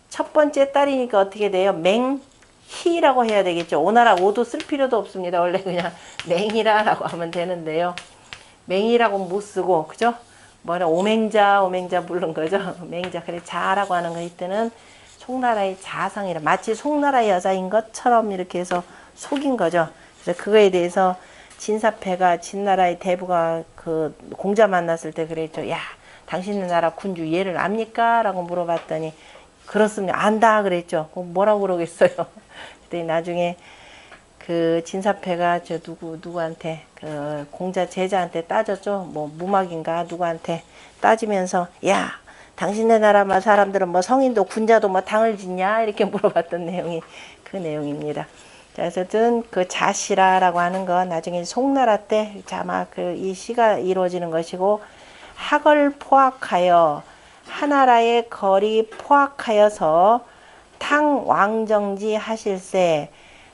첫 번째 딸이니까 어떻게 돼요? 맹희라고 해야 되겠죠. 오나라 오도 쓸 필요도 없습니다. 원래 그냥 맹희라라고 하면 되는데요. 맹희라고 못 쓰고 그죠? 오맹자 부른 거죠. 맹자. 그래 자라고 하는 거 이때는 송나라의 자성이라 마치 송나라의 여자인 것처럼 이렇게 해서 속인 거죠. 그래서 그거에 대해서 진사패가 진나라의 대부가 그 공자 만났을 때 그랬죠. 야, 당신네 나라 군주 얘를 압니까? 라고 물어봤더니 그렇습니다. 안다 그랬죠. 뭐라고 그러겠어요. 그때 나중에 그 진사패가 저 누구한테 그 공자 제자한테 따졌죠. 뭐 무막인가 누구한테 따지면서 야, 당신네 나라 사람들은 뭐 성인도 군자도 뭐 당을 짓냐 이렇게 물어봤던 내용이 그 내용입니다. 자, 어쨌든 그 자시라라고 하는 건 나중에 송나라 때 아마 이 시가 이루어지는 것이고 학을 포악하여 하나라의 거리 포악하여서 탕 왕정지 하실세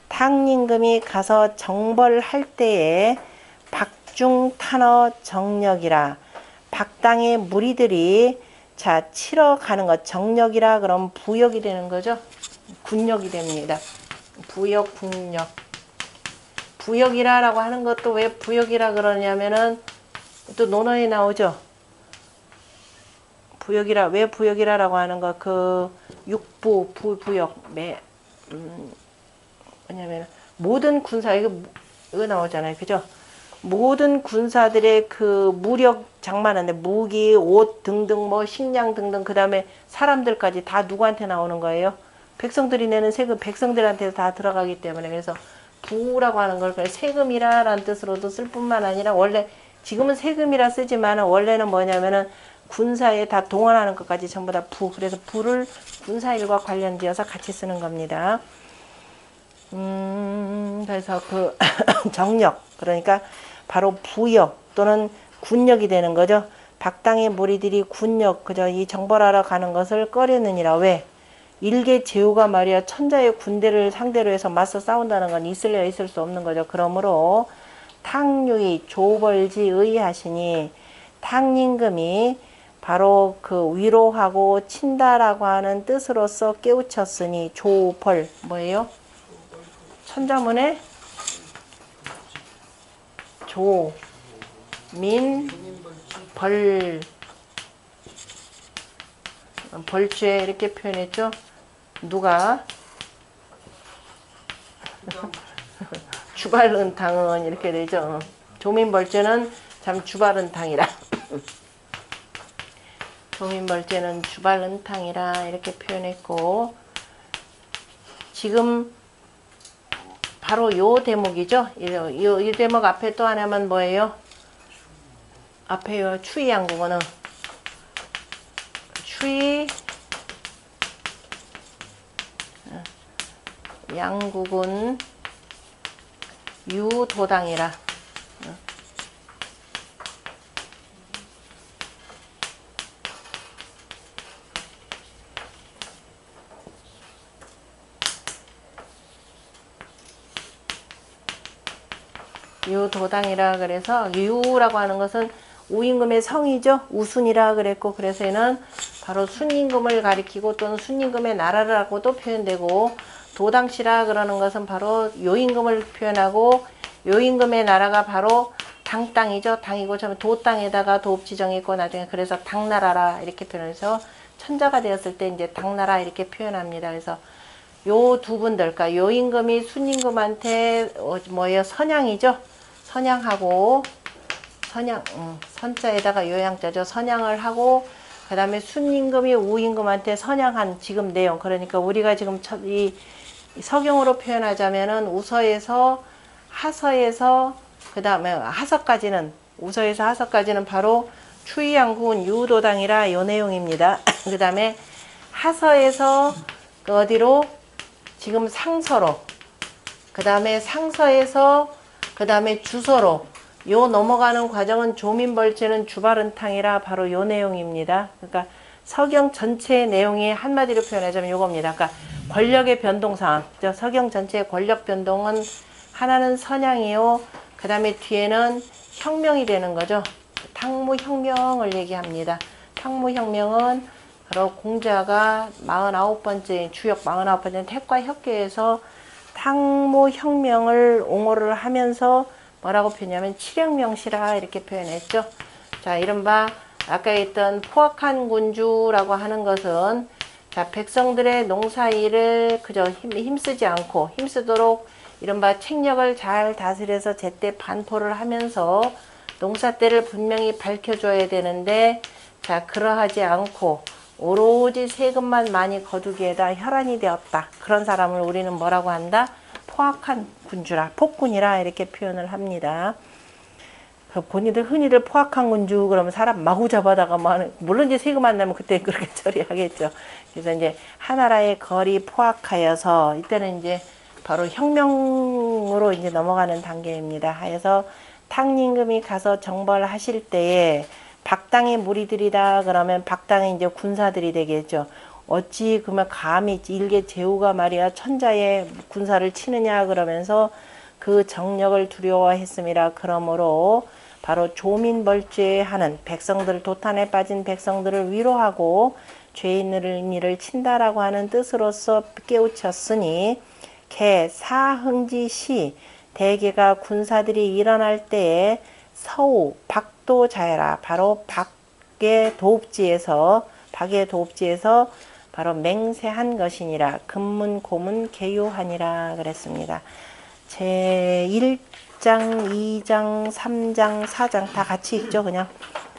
탕림금이 가서 정벌할 때에 박중탄어 정력이라 박당의 무리들이 자 치러 가는 것 정력이라 그럼 부역이 되는 거죠. 군역이 됩니다. 부역 국력 부역이라라고 하는 것도 왜 부역이라 그러냐면은 또 논어에 나오죠. 부역이라 왜 부역이라라고 하는 거 그 육부 부역 뭐냐면 모든 군사 이거 나오잖아요. 그죠? 모든 군사들의 그 무력 장만한데 무기, 옷 등등 뭐 식량 등등 그다음에 사람들까지 다 누구한테 나오는 거예요? 백성들이 내는 세금 백성들한테 다 들어가기 때문에 그래서 부라고 하는 걸 세금이라라는 뜻으로도 쓸 뿐만 아니라 원래 지금은 세금이라 쓰지만 원래는 뭐냐면은 군사에 다 동원하는 것까지 전부 다 부. 그래서 부를 군사일과 관련지어서 같이 쓰는 겁니다. 그래서 그 정력 그러니까 바로 부역 또는 군역이 되는 거죠. 박당의 무리들이 군역 그저 이 정벌하러 가는 것을 꺼려느니라. 왜? 일개 제후가 말이야 천자의 군대를 상대로 해서 맞서 싸운다는 건 있을려 있을 수 없는 거죠. 그러므로 탕유이 조벌지 의하시니 탕림금이 바로 그 위로하고 친다라고 하는 뜻으로서 깨우쳤으니 조벌 뭐예요? 천자문에 조민벌 벌주에 이렇게 표현했죠. 누가 주발은탕은 이렇게 되죠. 조민벌주는 참 주발은탕이라 조민벌주는 주발은탕이라 이렇게 표현했고, 지금 바로 요 대목이죠. 이 대목 앞에 또 하나만 뭐예요? 앞에요. 추위 양국어는 추위 양국은 유도당이라. 유도당이라 그래서 유라고 하는 것은 우임금의 성이죠. 우순이라 그랬고, 그래서 얘는 바로 순임금을 가리키고 또는 순임금의 나라라고도 표현되고, 도당시라 그러는 것은 바로 요임금을 표현하고, 요임금의 나라가 바로 당땅이죠. 당이고 처음에 도땅에다가 도읍지정이 있고 나중에 그래서 당나라라 이렇게 표현해서 천자가 되었을 때 이제 당나라 이렇게 표현합니다. 그래서 요 두 분들, 그러니까 요임금이 순임금한테 뭐예요? 선양이죠. 선양하고 선자에다가 요양자죠. 선양을 하고 그 다음에 순임금이 우임금한테 선양한 지금 내용, 그러니까 우리가 지금 이 서경으로 표현하자면은 우서에서 하서에서 그 다음에 하서까지는 우서에서 하서까지는 바로 추위양군 유도당이라 요 내용입니다. 그 다음에 하서에서 그 어디로 지금 상서로, 그 다음에 상서에서 그 다음에 주서로 요 넘어가는 과정은 조민벌제는 주발은탕이라 바로 요 내용입니다. 그러니까 서경 전체의 내용이 한마디로 표현하자면 요겁니다. 그러니까 권력의 변동상황, 서경 전체의 권력 변동은 하나는 선양이요, 그 다음에 뒤에는 혁명이 되는 거죠. 탕무혁명을 얘기합니다. 탕무혁명은 바로 공자가 49번째 주역 49번째 택과혁계에서 탕무혁명을 옹호를 하면서 뭐라고 표현하면 칠혁명시라 이렇게 표현했죠. 자, 이른바 아까 했던 포악한 군주라고 하는 것은, 자, 백성들의 농사일을 그저 힘쓰지 않고 힘쓰도록 이른바 책력을 잘 다스려서 제때 반포를 하면서 농사때를 분명히 밝혀줘야 되는데, 자, 그러하지 않고 오로지 세금만 많이 거두기에다 혈안이 되었다. 그런 사람을 우리는 뭐라고 한다? 포악한 군주라, 폭군이라 이렇게 표현을 합니다. 본인들 흔히들 포악한 군주 그러면 사람 마구 잡아다가 뭐 하는, 물론 이제 세금 안 내면 그때 그렇게 처리하겠죠. 그래서 이제 하나라의 거리 포악하여서 이때는 이제 바로 혁명으로 이제 넘어가는 단계입니다. 하여서 탕임금이 가서 정벌하실 때에 박당의 무리들이다 그러면 박당의 이제 군사들이 되겠죠. 어찌 그러면 감히 일개 제후가 말이야 천자의 군사를 치느냐 그러면서 그 정력을 두려워했음이라. 그러므로 바로 조민벌죄하는 백성들, 도탄에 빠진 백성들을 위로하고 죄 있는 이를 친다라고 하는 뜻으로서 깨우쳤으니, 개 사흥지시 대개가 군사들이 일어날 때에 서우 박도자야라, 바로 박의 도읍지에서 바로 맹세한 것이니라. 금문 고문 개요하니라 그랬습니다. 제1장 2장 3장 4장 다 같이 읽죠. 그냥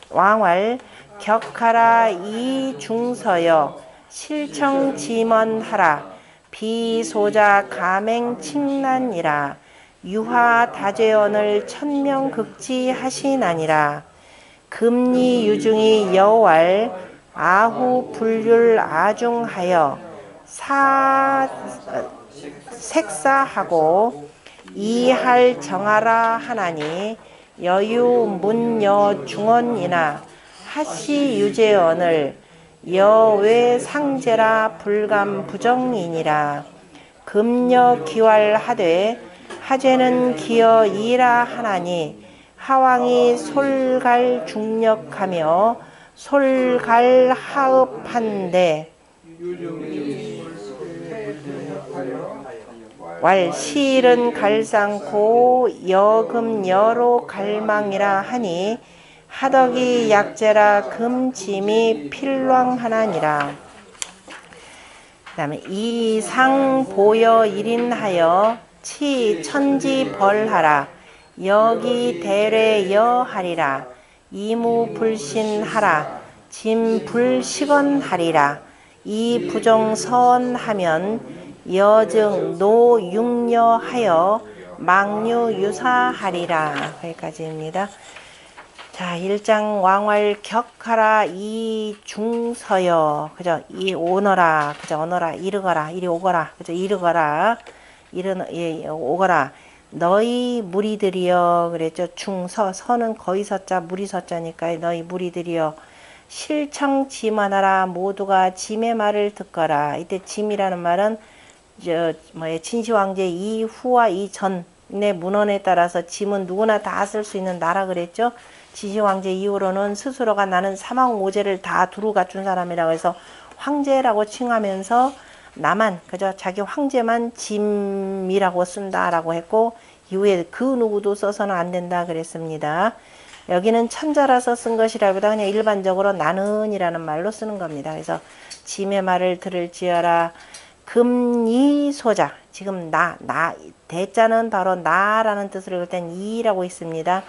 왕왈 격하라 이중서여 실청지먼하라 비소자 가맹 칭난이라 유화 다죄언을 천명극지하시나니라. 금리 유중이 여왈 아후 불률 아중하여 색사하고 이할 정하라 하나니 여유 문여 중언이나 하시 유재언을 여외 상제라 불감 부정이니라. 금여 기활하되 하제는 기여 이라 하나니 하왕이 솔갈 중력하며 솔갈하읍한데 왈 실은 갈상고 여금여로 갈망이라 하니 하덕이 약재라 금짐이 필왕하나니라. 그 다음에 이상 보여 일인하여 치 천지 벌하라 여기 대례여 하리라 이무 불신하라 짐 불식언하리라 이 부정선하면 여증 노육녀하여 망류 유사하리라. 거기까지입니다. 자, 일장 왕활 격하라 이 중서여. 그죠? 이 오너라. 그죠? 오너라. 이르거라. 이리 오거라. 그죠? 이르거라. 오거라. 너희 무리들이여. 그랬죠? 중서. 서는 거의 서자, 무리 서자니까 너희 무리들이여. 실청 짐하나라. 모두가 짐의 말을 듣거라. 이때 짐이라는 말은 진시황제 이후와 이전의 문헌에 따라서 짐은 누구나 다 쓸 수 있는 나라 그랬죠. 진시황제 이후로는 스스로가 나는 사망오제를 다 두루 갖춘 사람이라고 해서 황제라고 칭하면서 나만 그저 자기 황제만 짐이라고 쓴다라고 했고 이후에 그 누구도 써서는 안 된다 그랬습니다. 여기는 천자라서 쓴 것이라기보다 그냥 일반적으로 나는이라는 말로 쓰는 겁니다. 그래서 짐의 말을 들을지어라. 금이소자. 지금 대자는 바로 나라는 뜻을 읽을 땐 이라고 있습니다.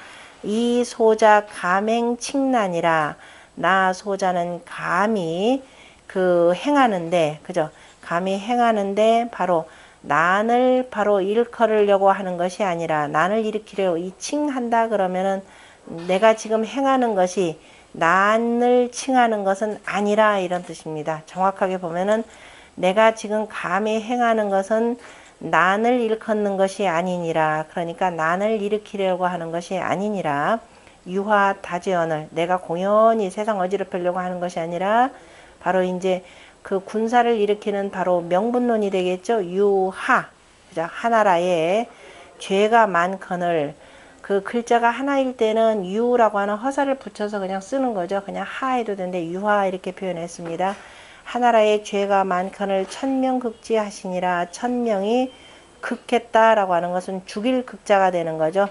이 소자 감행칭난이라. 나 소자는 감히 행하는데, 그죠? 감히 행하는데 바로 난을 바로 일컬으려고 하는 것이 아니라 난을 일으키려고 칭한다 그러면은 내가 지금 행하는 것이 난을 칭하는 것은 아니라 이런 뜻입니다. 정확하게 보면은 내가 지금 감히 행하는 것은 난을 일컫는 것이 아니니라. 그러니까 난을 일으키려고 하는 것이 아니니라. 유화 다재언을 내가 공연히 세상 어지럽히려고 하는 것이 아니라 바로 이제 그 군사를 일으키는 바로 명분론이 되겠죠. 유하. 하나라에 죄가 많거늘 그 글자가 하나일 때는 유라고 하는 허사를 붙여서 그냥 쓰는 거죠. 그냥 하해도 되는데 유하 이렇게 표현했습니다. 하나라에 죄가 많거늘 천명극지하시니라. 천명이 극했다라고 하는 것은 죽일 극자가 되는 거죠.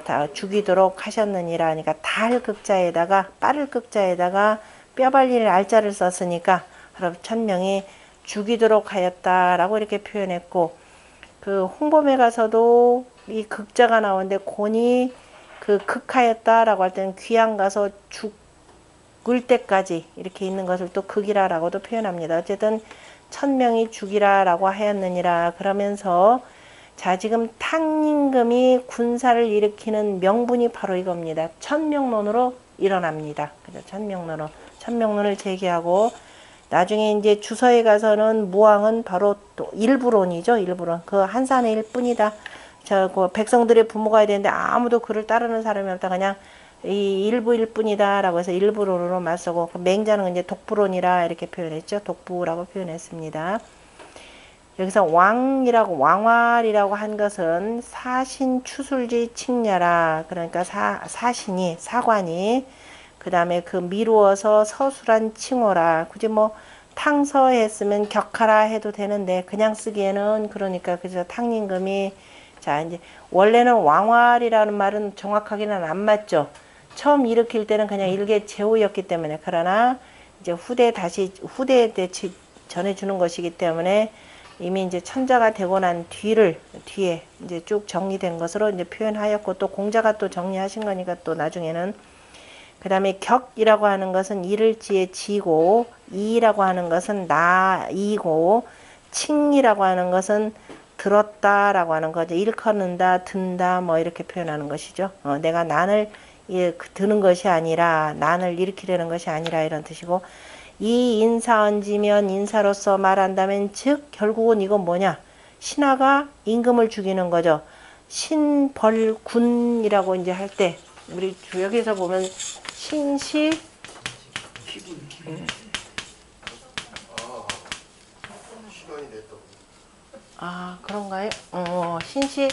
다 죽이도록 하셨느니라. 그러니까 달 극자에다가 빠를 극자에다가 뼈발릴 알자를 썼으니까 바로 천명이 죽이도록 하였다라고 이렇게 표현했고 그 홍범에 가서도 이 극자가 나오는데 곤이 극하였다라고 할 때는 귀양 가서 죽을 때까지 이렇게 있는 것을 또 극이라라고도 표현합니다. 어쨌든 천명이 죽이라라고 하였느니라. 그러면서 자 지금 탕임금이 군사를 일으키는 명분이 바로 이겁니다. 천명론으로 일어납니다. 그죠? 천명론을 제기하고 나중에 이제 주서에 가서는 무왕은 바로 또 일부론이죠. 일부론. 그 한산의 일뿐이다. 그 백성들의 부모가 되는데 아무도 그를 따르는 사람이 없다. 그냥 이 일부일 뿐이다. 라고 해서 일부론으로 맞서고, 그 맹자는 이제 독부론이라 이렇게 표현했죠. 독부라고 표현했습니다. 여기서 왕활이라고 한 것은 사신 추술지 칭야라. 그러니까 사신이, 사관이, 그 다음에 미루어서 서술한 칭호라. 굳이 탕서했으면 격하라 해도 되는데, 그냥 쓰기에는 그러니까, 그죠. 탕임금이, 자, 이제, 원래는 왕활이라는 말은 정확하게는 안 맞죠. 처음 일으킬 때는 그냥 일개 제후였기 때문에, 그러나, 이제 후대 때 전해주는 것이기 때문에, 이미 이제 천자가 되고 난 뒤에 이제 쭉 정리된 것으로 이제 표현하였고, 또 공자가 또 정리하신 거니까 또 나중에는, 그 다음에 격이라고 하는 것은 이를지에 지고, 이라고 하는 것은 나이고, 칭이라고 하는 것은 들었다라고 하는 거죠. 일컫는다, 든다, 이렇게 표현하는 것이죠. 내가 난을 드는 것이 아니라, 난을 일으키려는 것이 아니라 이런 뜻이고, 이 인사언지면 인사로서 말한다면 즉 결국은 이건 뭐냐? 신하가 임금을 죽이는 거죠. 신벌군이라고 이제 할 때 우리 여기서 보면 신시 그런가요? 신시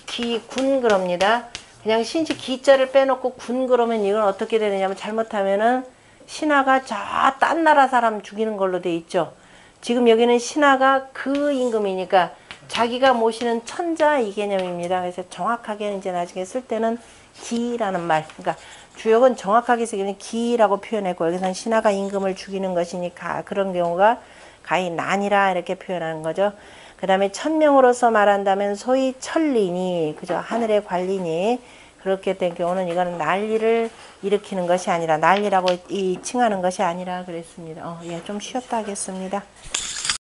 기군 그럽니다. 그냥 신시 기자를 빼놓고 군 그러면 이건 어떻게 되느냐면 잘못하면은 신하가 저 딴 나라 사람 죽이는 걸로 돼 있죠. 지금 여기는 신하가 그 임금이니까 자기가 모시는 천자 이 개념입니다. 그래서 정확하게 이제 나중에 쓸 때는 기라는 말, 그러니까 주역은 정확하게 쓰기는 기라고 표현했고, 여기서는 신하가 임금을 죽이는 것이니까 그런 경우가 가히 난이라 이렇게 표현하는 거죠. 그 다음에 천명으로서 말한다면 소위 천리니, 그죠? 하늘의 관리니, 그렇게 된 경우는 이거는 난리를 일으키는 것이 아니라, 난리라고 이 칭하는 것이 아니라 그랬습니다. 예, 좀 쉬었다 하겠습니다.